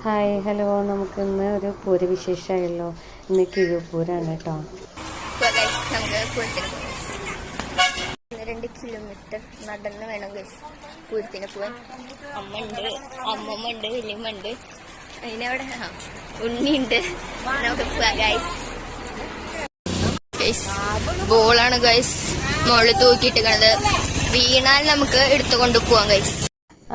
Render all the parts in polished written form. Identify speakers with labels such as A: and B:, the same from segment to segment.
A: Hi hello, നമുക്കിന്ന് ഒരു പൂര വിശേഷമായല്ലോ. ഇന്ന് കിഴുപൂരാണ് കേട്ടോ.
B: 2 കിലോമീറ്റർ നടന്ന് വേണം പൂരത്തിന് പോവാൻ. അമ്മമ്മ ഉണ്ട്, വലിയമ്മ ഉണ്ട്, അതിനവിടെ ഉണ്ണിയുണ്ട്. നമുക്ക് പോവാം ഗൈസ്. ബോളാണ് ഗൈസ് മുകളിൽ തൂക്കിയിട്ട് കണ്ടത്. വീണാൽ നമുക്ക് എടുത്തുകൊണ്ട് പോവാം ഗൈസ്.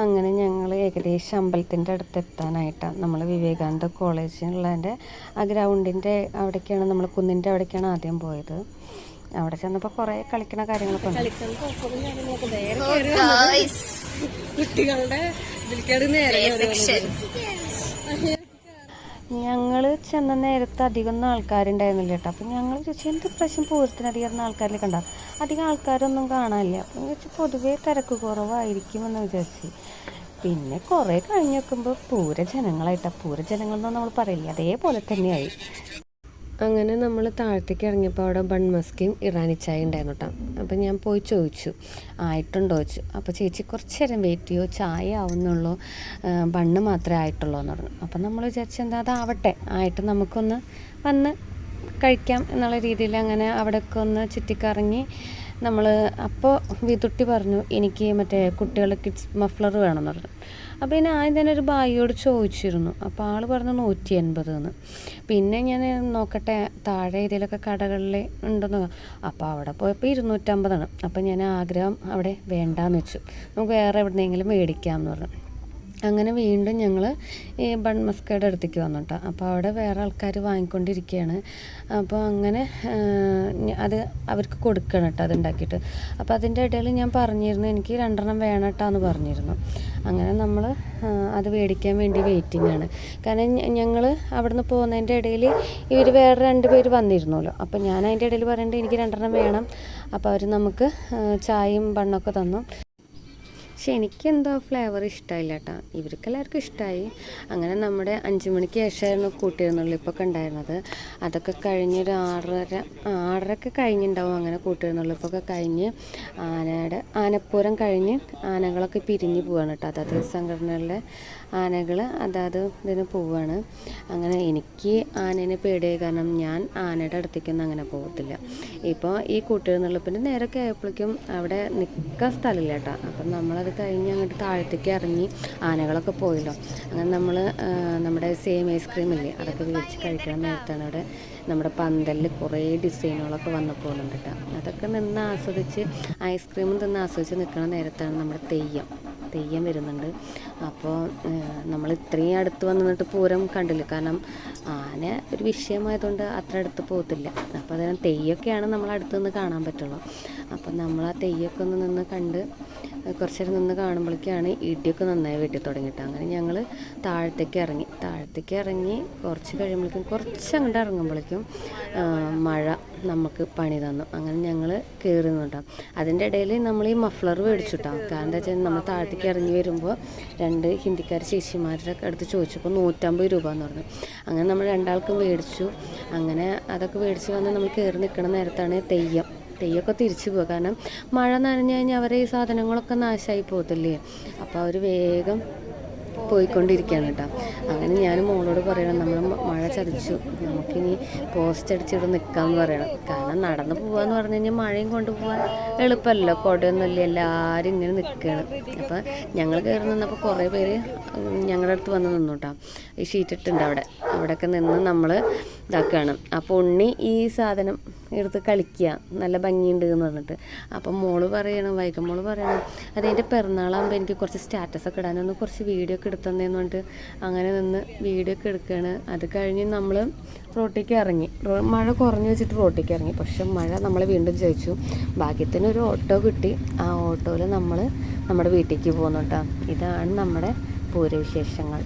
A: അങ്ങനെ ഞങ്ങൾ ഏകദേശം അമ്പലത്തിൻ്റെ അടുത്ത് എത്താനായിട്ടാണ്. നമ്മൾ വിവേകാനന്ദ കോളേജിലുള്ളതിൻ്റെ ആ ഗ്രൗണ്ടിൻ്റെ അവിടേക്കാണ്, നമ്മൾ കുന്നിൻ്റെ അവിടേക്കാണ് ആദ്യം പോയത്. അവിടെ ചെന്നപ്പോൾ കുറേ കളിക്കണ കാര്യങ്ങളൊക്കെ ഉണ്ട്.
B: കുട്ടികളുടെ
A: ഞങ്ങൾ ചെന്ന നേരത്ത് അധികമൊന്നും ആൾക്കാരുണ്ടായിരുന്നില്ല കേട്ടോ. അപ്പം ഞങ്ങൾ ചോദിച്ചാൽ എന്ത് പ്രശ്നം പൂരത്തിന് അധികം ആൾക്കാരിൽ കണ്ട അധികം ആൾക്കാരൊന്നും കാണാനില്ല. അപ്പം ചോദിച്ചാൽ പൊതുവേ തിരക്ക് കുറവായിരിക്കുമെന്ന് വിചാരിച്ചു. പിന്നെ കുറേ കഴിഞ്ഞ് നോക്കുമ്പോൾ പൂരജനങ്ങളായിട്ടാണ്. പൂരജനങ്ങളെന്ന് നമ്മൾ പറയില്ല, അതേപോലെ തന്നെയായി. അങ്ങനെ നമ്മൾ താഴത്തേക്ക് ഇറങ്ങിയപ്പോൾ അവിടെ ബൺമസ്കയും ഇറാനി ചായ ഉണ്ടായിരുന്നു കേട്ടോ. അപ്പം ഞാൻ പോയി ചോദിച്ചു ആയിട്ടുണ്ടോ ചോദിച്ചു. അപ്പോൾ ചേച്ചി കുറച്ച് നേരം വെയിറ്റ് ചെയ്യുമോ, ചായ ആവുന്നുള്ളൂ, ബണ്ണ് മാത്രമേ ആയിട്ടുള്ളൂ എന്ന് പറഞ്ഞു. അപ്പം നമ്മൾ വിചാരിച്ചു എന്താ അതാവട്ടെ, ആയിട്ട് നമുക്കൊന്ന് വന്ന് കഴിക്കാം എന്നുള്ള രീതിയിൽ അങ്ങനെ അവിടെയൊക്കെ ഒന്ന് ചുറ്റിക്കറങ്ങി നമ്മൾ. അപ്പോൾ വിതുട്ടി പറഞ്ഞു എനിക്ക് മറ്റേ കുട്ടികളുടെ കിഡ്സ് മഫ്ലർ വേണമെന്ന് പറഞ്ഞു. അപ്പോൾ പിന്നെ ആദ്യം തന്നെ ഒരു ബായിയോട് ചോദിച്ചിരുന്നു. അപ്പോൾ ആൾ പറഞ്ഞു 180 എന്ന്. പിന്നെ ഞാൻ നോക്കട്ടെ താഴെ ഏരിയയിലൊക്കെ കടകളിൽ ഉണ്ടെന്ന്. അപ്പോൾ അവിടെ പോയപ്പോൾ 250. അപ്പോൾ ഞാൻ ആഗ്രഹം അവിടെ വേണ്ടാന്ന് വെച്ചു, നമുക്ക് വേറെ എവിടെയെങ്കിലും മേടിക്കാമെന്ന് പറഞ്ഞു. അങ്ങനെ വീണ്ടും ഞങ്ങൾ ഈ ബൺമസ്കയുടെ അടുത്തേക്ക് വന്നു കേട്ടോ. അപ്പോൾ അവിടെ വേറെ ആൾക്കാർ വാങ്ങിക്കൊണ്ടിരിക്കുകയാണ്. അപ്പോൾ അങ്ങനെ അത് അവർക്ക് കൊടുക്കണം കേട്ടോ, അതുണ്ടാക്കിയിട്ട്. അപ്പോൾ അതിൻ്റെ ഇടയിൽ ഞാൻ പറഞ്ഞിരുന്നു എനിക്ക് 2 വേണം കേട്ടോ എന്ന് പറഞ്ഞിരുന്നു. അങ്ങനെ നമ്മൾ അത് മേടിക്കാൻ വേണ്ടി വെയിറ്റിംഗ് ആണ്. കാരണം ഞങ്ങൾ അവിടെ നിന്ന് പോകുന്നതിൻ്റെ ഇടയിൽ ഇവർ വേറെ 2 പേര് വന്നിരുന്നല്ലോ. അപ്പോൾ ഞാൻ അതിൻ്റെ ഇടയിൽ പറയേണ്ടത് എനിക്ക് 2 വേണം. അപ്പോൾ അവർ നമുക്ക് ചായയും ബണ്ണൊക്കെ തന്നു. പക്ഷെ എനിക്കെന്തോ ഫ്ലേവർ ഇഷ്ടമായില്ല കേട്ടോ. ഇവർക്കെല്ലാവർക്കും ഇഷ്ടമായി. അങ്ങനെ നമ്മുടെ 5 മണിക്ക് ശേഷമായിരുന്നു കൂട്ടിയിരുന്നുള്ളിപ്പൊക്കെ ഉണ്ടായിരുന്നത്. അതൊക്കെ കഴിഞ്ഞൊരു 6:30 കഴിഞ്ഞിട്ടുണ്ടാവും. അങ്ങനെ കൂട്ടിയിരുന്നുള്ളിപ്പൊക്കെ കഴിഞ്ഞ് ആനപ്പൂരം കഴിഞ്ഞ് ആനകളൊക്കെ പിരിഞ്ഞ് പോവുകയാണ് കേട്ടോ. അതായത് സംഘടനകളിലെ ആനകൾ അതായത് ഇതിന് പോവുകയാണ്. അങ്ങനെ എനിക്ക് ആനേനെ പേടിയായി, കാരണം ഞാൻ ആനയുടെ അടുത്തേക്കൊന്നും അങ്ങനെ പോകത്തില്ല. ഇപ്പോൾ ഈ കൂട്ടിയിരുന്നുള്ളിപ്പിൻ്റെ നേരൊക്കെ ആയപ്പോഴേക്കും അവിടെ നിൽക്കാൻ സ്ഥലമില്ല കേട്ടോ. അപ്പം നമ്മളത് കഴിഞ്ഞ് അങ്ങോട്ട് താഴത്തേക്ക് ഇറങ്ങി ആനകളൊക്കെ പോയല്ലോ. അങ്ങനെ നമ്മൾ നമ്മുടെ സെയിം ഐസ്ക്രീം ഇല്ലേ അതൊക്കെ മേടിച്ച് കഴിക്കാൻ നേരത്താണ് അവിടെ നമ്മുടെ പന്തലിൽ കുറേ ഡിസൈനുകളൊക്കെ വന്നു പോകുന്നുണ്ട് കേട്ടോ. അതൊക്കെ നിന്ന് ആസ്വദിച്ച് ഐസ്ക്രീമും തിന്ന് ആസ്വദിച്ച് നിൽക്കുന്ന നേരത്താണ് നമ്മുടെ തെയ്യം വരുന്നുണ്ട്. അപ്പോൾ നമ്മൾ ഇത്രയും അടുത്ത് വന്നിട്ട് പൂരം കണ്ടില്ല, കാരണം ആന ഒരു വിഷയമായതുകൊണ്ട് അത്ര അടുത്ത് പോകത്തില്ല. അപ്പോൾ അതിന് തെയ്യമൊക്കെയാണ് നമ്മൾ അടുത്ത് നിന്ന് കാണാൻ പറ്റുള്ളൂ. അപ്പം നമ്മൾ ആ തെയ്യമൊക്കെ ഒന്ന് നിന്ന് കണ്ട് കുറച്ച് നേരം നിന്ന് കാണുമ്പോഴേക്കാണ് ഇടിയൊക്കെ നന്നായി വെട്ടി തുടങ്ങിയിട്ട്. അങ്ങനെ ഞങ്ങൾ താഴത്തേക്ക് ഇറങ്ങി കുറച്ച് കഴിയുമ്പോഴേക്കും കുറച്ച് അങ്ങോട്ട് ഇറങ്ങുമ്പോഴേക്കും മഴ നമുക്ക് പണി തന്നു. അങ്ങനെ ഞങ്ങൾ കയറി നിന്നിട്ടാണ്. അതിൻ്റെ ഇടയിൽ നമ്മൾ ഈ മഫ്ലർ മേടിച്ചിട്ടാണ്. കാരണം എന്താ വെച്ചാൽ നമ്മൾ താഴത്തേക്ക് ഇറങ്ങി വരുമ്പോൾ 2 ഹിന്ദിക്കാർ ചേച്ചിമാരുടെ അടുത്ത് ചോദിച്ചപ്പോൾ 150 രൂപ എന്ന് പറഞ്ഞു. അങ്ങനെ നമ്മൾ 2 ആൾക്കും മേടിച്ചു. അങ്ങനെ അതൊക്കെ മേടിച്ച് വന്ന് നമ്മൾ കയറി നിൽക്കുന്ന നേരത്താണ് തെയ്യമൊക്കെ തിരിച്ചു പോകുക. കാരണം മഴ നനഞ്ഞു കഴിഞ്ഞാൽ അവരെ ഈ സാധനങ്ങളൊക്കെ നാശമായി പോകത്തില്ലേ. അപ്പോൾ അവർ വേഗം പോയിക്കൊണ്ടിരിക്കുകയാണ് കേട്ടോ. അങ്ങനെ ഞാൻ മോളോട് പറയണം നമ്മൾ മഴ ചതിച്ചു, നമുക്കിനി പോസ്റ്റ് അടിച്ചിട്ട് നിൽക്കാമെന്ന് പറയണം. കാരണം നടന്ന് പോകാമെന്ന് പറഞ്ഞു കഴിഞ്ഞാൽ മഴയും കൊണ്ടുപോകാൻ എളുപ്പമല്ലോ, കുടയൊന്നുമില്ല, എല്ലാവരും ഇങ്ങനെ നിൽക്കുകയാണ്. അപ്പോൾ ഞങ്ങൾ കയറി നിന്നപ്പോൾ കുറേ പേര് ഞങ്ങളുടെ അടുത്ത് വന്ന് നിന്നു കേട്ടോ. ഈ ഷീറ്റ് ഇട്ടുണ്ട് അവിടെയൊക്കെ നിന്ന് നമ്മൾ ഇതാക്കുകയാണ്. അപ്പോൾ ഉണ്ണി ഈ സാധനം എടുത്ത് കളിക്കുക, നല്ല ഭംഗിയുണ്ട് എന്ന് പറഞ്ഞിട്ട്. അപ്പം വൈകമോള് പറയണം അതിൻ്റെ പിറന്നാളാകുമ്പോൾ എനിക്ക് കുറച്ച് സ്റ്റാറ്റസൊക്കെ ഇടാനൊന്ന് കുറച്ച് വീഡിയോ ഒക്കെ എടുത്തന്നേന്ന് പറഞ്ഞിട്ട് അങ്ങനെ നിന്ന് വീഡിയോ ഒക്കെ എടുക്കുകയാണ്. അത് കഴിഞ്ഞ് നമ്മൾ റോട്ടിലേക്ക് ഇറങ്ങി. മഴ കുറഞ്ഞു വെച്ചിട്ട് റോട്ടിലേക്ക് ഇറങ്ങി. പക്ഷെ മഴ നമ്മളെ വീണ്ടും ജയിച്ചു. ഭാഗ്യത്തിന് ഒരു ഓട്ടോ കിട്ടി. ആ ഓട്ടോയിൽ നമ്മൾ നമ്മുടെ വീട്ടിലേക്ക് പോകുന്നു കേട്ടോ. ഇതാണ് നമ്മുടെ പൂരവിശേഷങ്ങൾ.